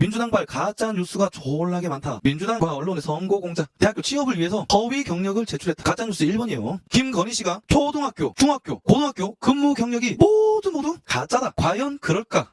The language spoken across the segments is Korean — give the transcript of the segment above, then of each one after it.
민주당발 가짜 뉴스가 졸라게 많다. 민주당과 언론의 선거 공작. 대학교 취업을 위해서 허위 경력을 제출했다. 가짜 뉴스 1번이에요. 김건희 씨가 초등학교, 중학교, 고등학교 근무 경력이 모두 가짜다. 과연 그럴까?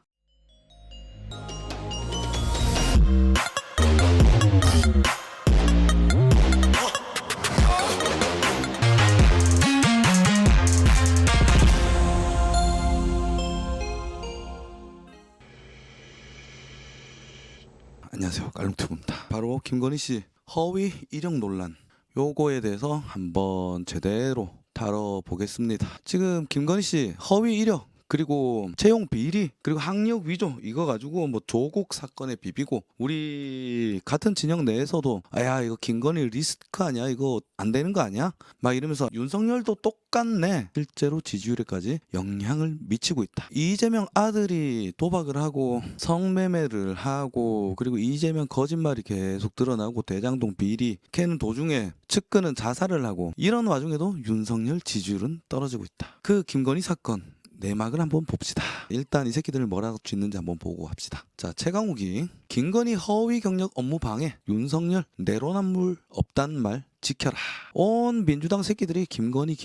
안녕하세요, 깔롱튜브입니다. 바로 김건희 씨 허위 이력 논란, 요거에 대해서 한번 제대로 다뤄보겠습니다. 지금 김건희 씨 허위 이력, 그리고 채용 비리, 그리고 학력 위조, 이거 가지고 뭐 조국 사건에 비비고, 우리 같은 진영 내에서도 아야 이거 김건희 리스크 아니야, 이거 안 되는 거 아니야, 막 이러면서 윤석열도 똑같네, 실제로 지지율에까지 영향을 미치고 있다. 이재명 아들이 도박을 하고 성매매를 하고, 그리고 이재명 거짓말이 계속 드러나고, 대장동 비리 캐는 도중에 측근은 자살을 하고, 이런 와중에도 윤석열 지지율은 떨어지고 있다. 그 김건희 사건 내막을 한번 봅시다. 일단 이 새끼들을 뭐라고 짓는지 한번 보고 합시다. 자, 최강욱이 김건희 허위 경력 업무 방해, 윤석열 내로남불 없단 말 지켜라. 온 민주당 새끼들이 김건희,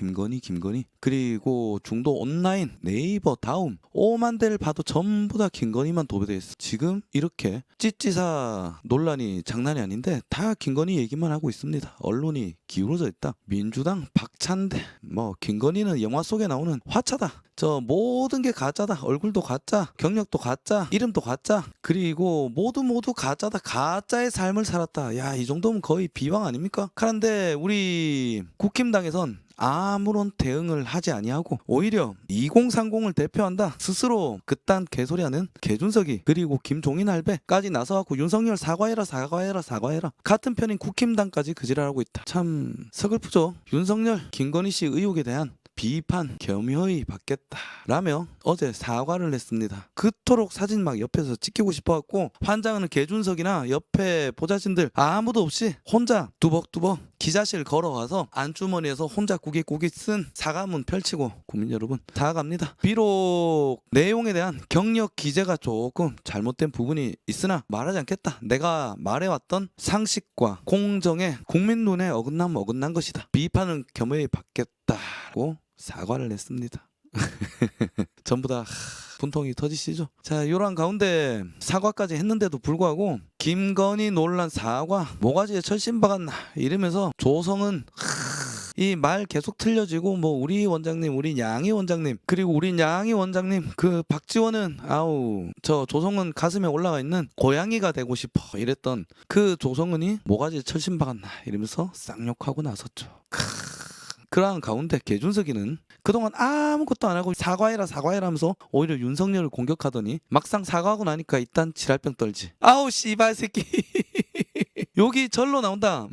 그리고 중도 온라인, 네이버, 다음 5만 대를 봐도 전부 다 김건희만 도배돼 있어. 지금 이렇게 찌찌사 논란이 장난이 아닌데 다 김건희 얘기만 하고 있습니다. 언론이 기울어져 있다. 민주당 박찬대, 뭐 김건희는 영화 속에 나오는 화차다. 저 모든 게 가짜다. 얼굴도 가짜, 경력도 가짜, 이름도 가짜, 그리고 모두 가짜다. 가짜의 삶을 살았다. 야, 이 정도면 거의 비방 아닙니까? 그런데 우리 국힘당에선 아무런 대응을 하지 아니하고 오히려 2030을 대표한다 스스로 그딴 개소리하는 개준석이, 그리고 김종인 할배까지 나서갖고 윤석열 사과해라 같은 편인 국힘당까지 그지랄하고 있다. 참 서글프죠. 윤석열 김건희 씨 의혹에 대한 비판 겸허히 받겠다라며 어제 사과를 했습니다. 그토록 사진 막 옆에서 찍히고 싶어갖고 환장하는 개준석이나 옆에 보좌진들 아무도 없이 혼자 뚜벅뚜벅 기자실 걸어가서 안주머니에서 혼자 꾸깃꾸깃 쓴 사과문 펼치고, 국민 여러분 사과합니다. 비록 내용에 대한 경력 기재가 조금 잘못된 부분이 있으나 말하지 않겠다. 내가 말해왔던 상식과 공정에 국민 눈에 어긋난 것이다. 비판은 겸허히 받겠다고 사과를 했습니다. 전부 다 분통이 터지시죠. 자, 요런 가운데 사과까지 했는데도 불구하고 김건희 논란 사과 모가지에 철심 박았나 이러면서 조성은 이 말 계속 틀려지고, 뭐 우리 원장님, 우리 양희 원장님, 그리고 우리 양희 원장님, 그 박지원은 아우 저 조성은 가슴에 올라가 있는 고양이가 되고 싶어 이랬던 그 조성은이 모가지에 철심 박았나 이러면서 쌍욕하고 나섰죠. 그러한 가운데 개준석이는 그동안 아무것도 안 하고 사과해라 하면서 오히려 윤석열을 공격하더니 막상 사과하고 나니까 일단 지랄병 떨지. 아우 씨발 새끼. 여기 절로 나온다.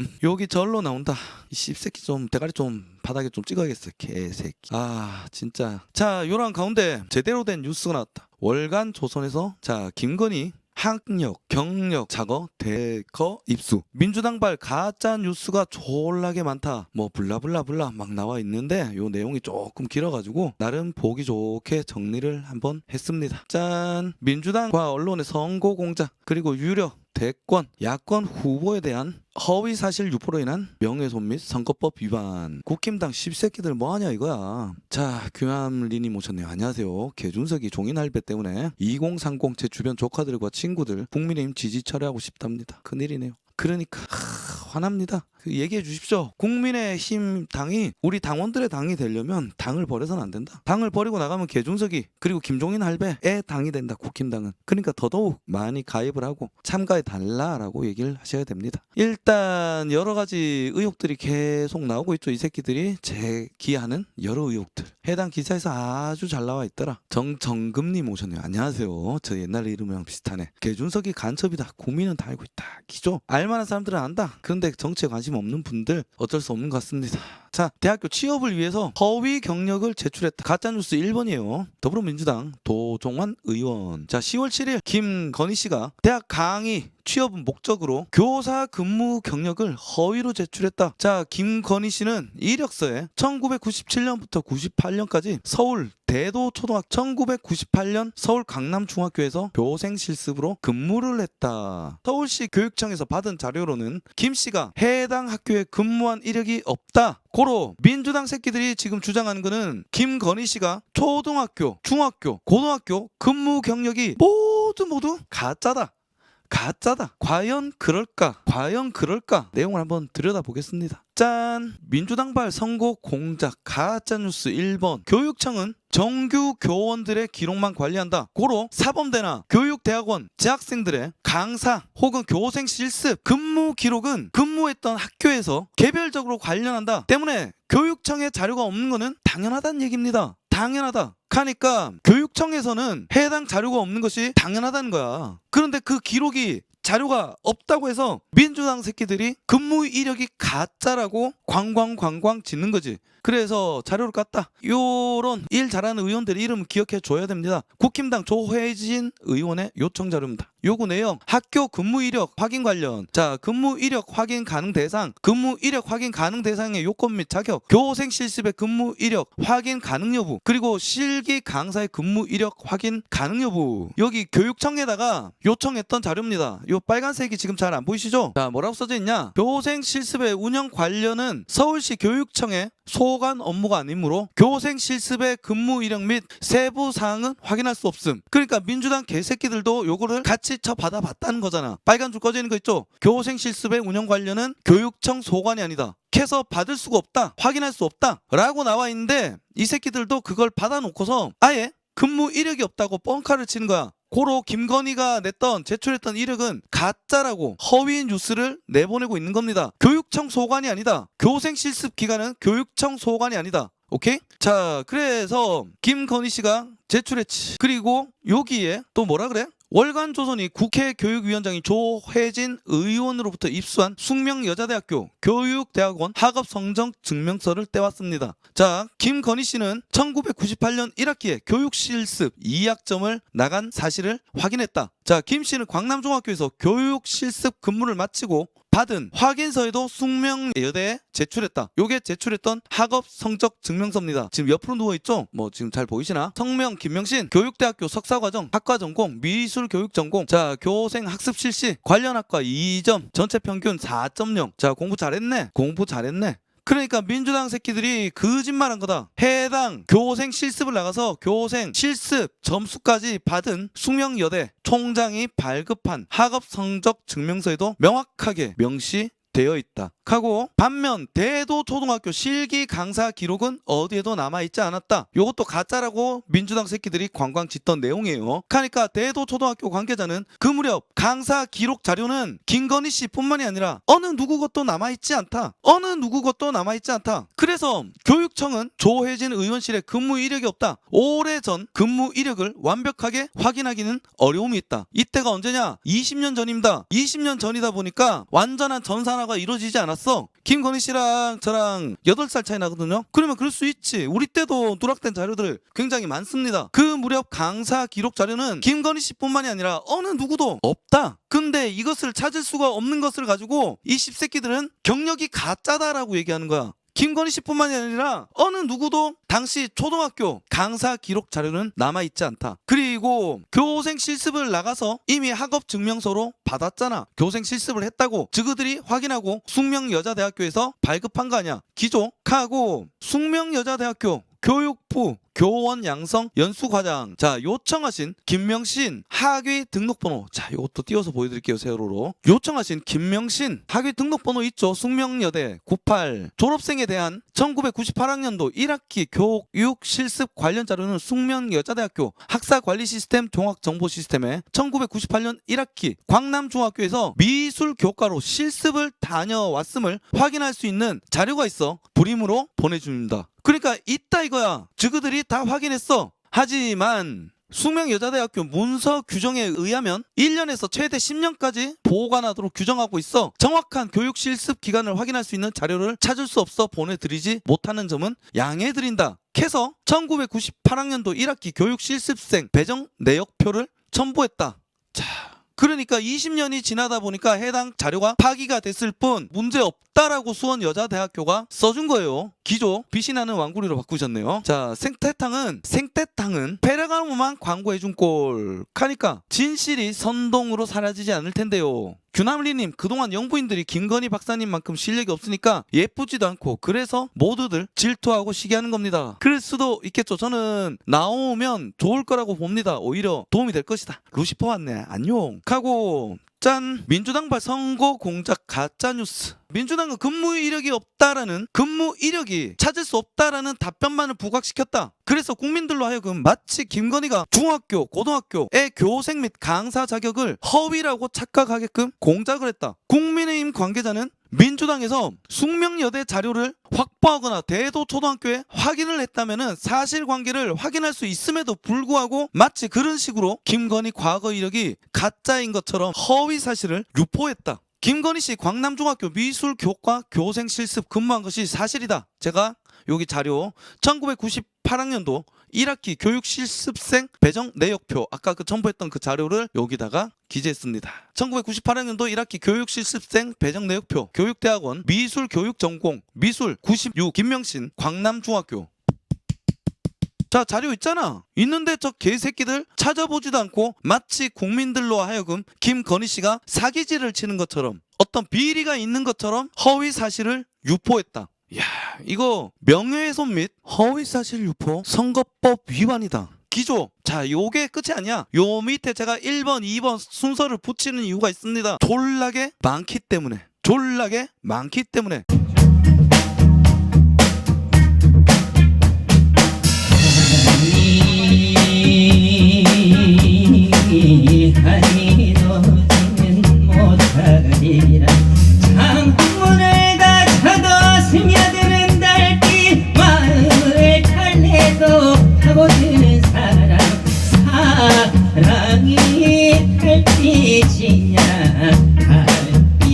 이 씹새끼 좀 대가리 좀 바닥에 좀 찍어야겠어. 개새끼. 아 진짜. 자, 요런 가운데 제대로 된 뉴스가 나왔다. 월간 조선에서 자, 김건희 학력, 경력, 작어, 대거 입수. 민주당발 가짜 뉴스가 졸라게 많다. 뭐 블라블라블라 막 나와 있는데 요 내용이 조금 길어가지고 나름 보기 좋게 정리를 한번 했습니다. 짠! 민주당과 언론의 선거 공작, 그리고 유력 대권, 야권 후보에 대한 허위 사실 유포로 인한 명예훼손 및 선거법 위반. 국힘당 씹새끼들 뭐하냐 이거야. 자, 규암리님 오셨네요. 안녕하세요. 개준석이 종인 할배 때문에 2030 제 주변 조카들과 친구들 국민의힘 지지 철회하고 싶답니다. 큰일이네요. 그러니까 화납니다. 얘기해 주십시오. 국민의힘 당이 우리 당원들의 당이 되려면 당을 버려서는 안 된다. 당을 버리고 나가면 개준석이 그리고 김종인 할배의 당이 된다. 국힘당은. 그러니까 더더욱 많이 가입을 하고 참가해 달라라고 얘기를 하셔야 됩니다. 일단 여러 가지 의혹들이 계속 나오고 있죠. 이 새끼들이 제기하는 여러 의혹들. 해당 기사에서 아주 잘 나와 있더라. 정금님 오셨네요. 안녕하세요. 저 옛날 이름이랑 비슷하네. 개준석이 간첩이다. 국민은 다 알고 있다. 기죠. 알만한 사람들은 안다. 그런데 정치에 관심 없는 분들 어쩔 수 없는 것 같습니다. 자, 대학교 취업을 위해서 허위 경력을 제출했다. 가짜뉴스 1번이에요. 더불어민주당 도종환 의원. 자, 10월 7일 김건희 씨가 대학 강의 취업 목적으로 교사 근무 경력을 허위로 제출했다. 자, 김건희 씨는 이력서에 1997년부터 98년까지 서울 대도초등학교, 1998년 서울 강남중학교에서 교생 실습으로 근무를 했다. 서울시 교육청에서 받은 자료로는 김 씨가 해당 학교에 근무한 이력이 없다. 고로 민주당 새끼들이 지금 주장하는 거는 김건희 씨가 초등학교, 중학교, 고등학교 근무 경력이 모두 가짜다. 가짜다. 과연 그럴까? 과연 그럴까? 내용을 한번 들여다보겠습니다. 짠! 민주당발 선거 공작 가짜뉴스 1번. 교육청은 정규 교원들의 기록만 관리한다. 고로 사범대나 교육대학원 재학생들의 강사 혹은 교생 실습 근무 기록은 근무했던 학교에서 개별적으로 관련한다. 때문에 교육청에 자료가 없는 거는 당연하다는 얘기입니다. 당연하다. 하니까 교육청에서는 해당 자료가 없는 것이 당연하다는 거야. 그런데 그 기록이 자료가 없다고 해서 민주당 새끼들이 근무 이력이 가짜라고 광광 짓는 거지. 그래서 자료를 깠다. 요런 일 잘하는 의원들의 이름을 기억해 줘야 됩니다. 국힘당 조혜진 의원의 요청 자료입니다. 요구 내용 학교 근무 이력 확인 관련. 자, 근무 이력 확인 가능 대상, 근무 이력 확인 가능 대상의 요건 및 자격, 교생 실습의 근무 이력 확인 가능 여부, 그리고 실기 강사의 근무 이력 확인 가능 여부. 여기 교육청에다가 요청했던 자료입니다. 요 빨간색이 지금 잘 안 보이시죠? 자, 뭐라고 써져 있냐? 교생 실습의 운영 관련은 서울시 교육청의 소관 업무가 아니므로 교생 실습의 근무 이력 및 세부 사항은 확인할 수 없음. 그러니까 민주당 개새끼들도 요거를 같이 쳐받아 봤다는 거잖아. 빨간 줄 꺼져 있는 거 있죠? 교생 실습의 운영 관련은 교육청 소관이 아니다. 캐서 받을 수가 없다. 확인할 수 없다. 라고 나와 있는데 이 새끼들도 그걸 받아놓고서 아예 근무 이력이 없다고 뻥카를 치는 거야. 고로 김건희가 제출했던 이력은 가짜라고 허위 뉴스를 내보내고 있는 겁니다. 교육청 소관이 아니다. 교생 실습 기관은 교육청 소관이 아니다. 오케이? 자, 그래서 김건희 씨가 제출했지. 그리고 여기에 또 뭐라 그래? 월간조선이 국회 교육위원장인 조혜진 의원으로부터 입수한 숙명여자대학교 교육대학원 학업성적 증명서를 떼왔습니다. 자, 김건희 씨는 1998년 1학기에 교육실습 2학점을 나간 사실을 확인했다. 자, 김 씨는 광남중학교에서 교육실습 근무를 마치고 받은 확인서에도 숙명여대에 제출했다. 요게 제출했던 학업 성적 증명서입니다. 지금 옆으로 누워있죠? 뭐 지금 잘 보이시나? 성명 김명신 교육대학교 석사과정 학과전공 미술교육전공. 자, 교생 학습 실시 관련 학과 2점 전체 평균 4.0. 자, 공부 잘했네. 그러니까 민주당 새끼들이 거짓말한 거다. 해당 교생 실습을 나가서 교생 실습 점수까지 받은 숙명여대 총장이 발급한 학업 성적 증명서에도 명확하게 명시되어 있다. 하고 반면 대도초등학교 실기 강사 기록은 어디에도 남아있지 않았다. 이것도 가짜라고 민주당 새끼들이 광광 짓던 내용이에요. 그러니까 대도초등학교 관계자는 그 무렵 강사 기록 자료는 김건희 씨뿐만이 아니라 어느 누구 것도 남아있지 않다. 그래서 교육청은 조혜진 의원실에 근무 이력이 없다. 오래전 근무 이력을 완벽하게 확인하기는 어려움이 있다. 이때가 언제냐? 20년 전입니다. 20년 전이다 보니까 완전한 전산화가 이루어지지 않았다. 김건희 씨랑 저랑 8살 차이 나거든요. 그러면 그럴 수 있지. 우리 때도 누락된 자료들 굉장히 많습니다. 그 무렵 강사 기록 자료는 김건희 씨뿐만이 아니라 어느 누구도 없다. 근데 이것을 찾을 수가 없는 것을 가지고 이 씹새끼들은 경력이 가짜다라고 얘기하는 거야. 김건희 씨뿐만이 아니라 어느 누구도 당시 초등학교 강사 기록 자료는 남아있지 않다. 그리고 교생 실습을 나가서 이미 학업 증명서로 받았잖아. 교생 실습을 했다고 저그들이 확인하고 숙명여자대학교에서 발급한 거 아니야. 기족하고 숙명여자대학교 교육부 교원 양성 연수과장. 자, 요청하신 김명신 학위 등록번호. 자, 이것도 띄워서 보여드릴게요. 세로로. 요청하신 김명신 학위 등록번호 있죠. 숙명여대 98 졸업생에 대한 1998학년도 1학기 교육 실습 관련 자료는 숙명여자대학교 학사관리시스템 종합정보시스템에 1998년 1학기 광남중학교에서 미술교과로 실습을 다녀왔음을 확인할 수 있는 자료가 있어 불임으로 보내줍니다. 그러니까 있다 이거야. 저그들이 다 확인했어. 하지만 숙명여자대학교 문서 규정에 의하면 1년에서 최대 10년까지 보관하도록 규정하고 있어. 정확한 교육 실습 기간을 확인할 수 있는 자료를 찾을 수 없어 보내드리지 못하는 점은 양해드린다. 해서 1998학년도 1학기 교육 실습생 배정 내역표를 첨부했다. 자, 그러니까 20년이 지나다 보니까 해당 자료가 파기가 됐을 뿐 문제 없다라고 수원여자대학교가 써준 거예요. 기조 빛이 나는 왕구리로 바꾸셨네요. 자, 생태탕은 페라가모만 광고해준 꼴 하니까 진실이 선동으로 사라지지 않을 텐데요. 규남리님, 그동안 영부인들이 김건희 박사님만큼 실력이 없으니까 예쁘지도 않고 그래서 모두들 질투하고 시기하는 겁니다. 그럴 수도 있겠죠. 저는 나오면 좋을 거라고 봅니다. 오히려 도움이 될 것이다. 루시퍼 왔네. 안녕 하고 짠! 민주당발 선거 공작 가짜뉴스. 민주당은 근무 이력이 없다라는, 근무 이력이 찾을 수 없다라는 답변만을 부각시켰다. 그래서 국민들로 하여금 마치 김건희가 중학교, 고등학교의 교생 및 강사 자격을 허위라고 착각하게끔 공작을 했다. 국민의힘 관계자는 민주당에서 숙명여대 자료를 확보하거나 대도초등학교에 확인을 했다면 사실관계를 확인할 수 있음에도 불구하고 마치 그런 식으로 김건희 과거 이력이 가짜인 것처럼 허위 사실을 유포했다. 김건희 씨 광남중학교 미술교과 교생 실습 근무한 것이 사실이다. 제가 여기 자료 1998학년도 1학기 교육실습생 배정 내역표, 아까 첨부했던 그 자료를 여기다가 기재했습니다. 1998학년도 1학기 교육실습생 배정 내역표, 교육대학원 미술교육전공 미술 96 김명신 광남중학교. 자, 자료 있잖아. 있는데 저 개새끼들 찾아보지도 않고 마치 국민들로 하여금 김건희 씨가 사기질을 치는 것처럼, 어떤 비리가 있는 것처럼 허위 사실을 유포했다. 이야, 이거 명예훼손 및 허위사실 유포 선거법 위반이다. 기조. 자, 요게 끝이 아니야. 요 밑에 제가 1번, 2번 순서를 붙이는 이유가 있습니다. 졸라게 많기 때문에.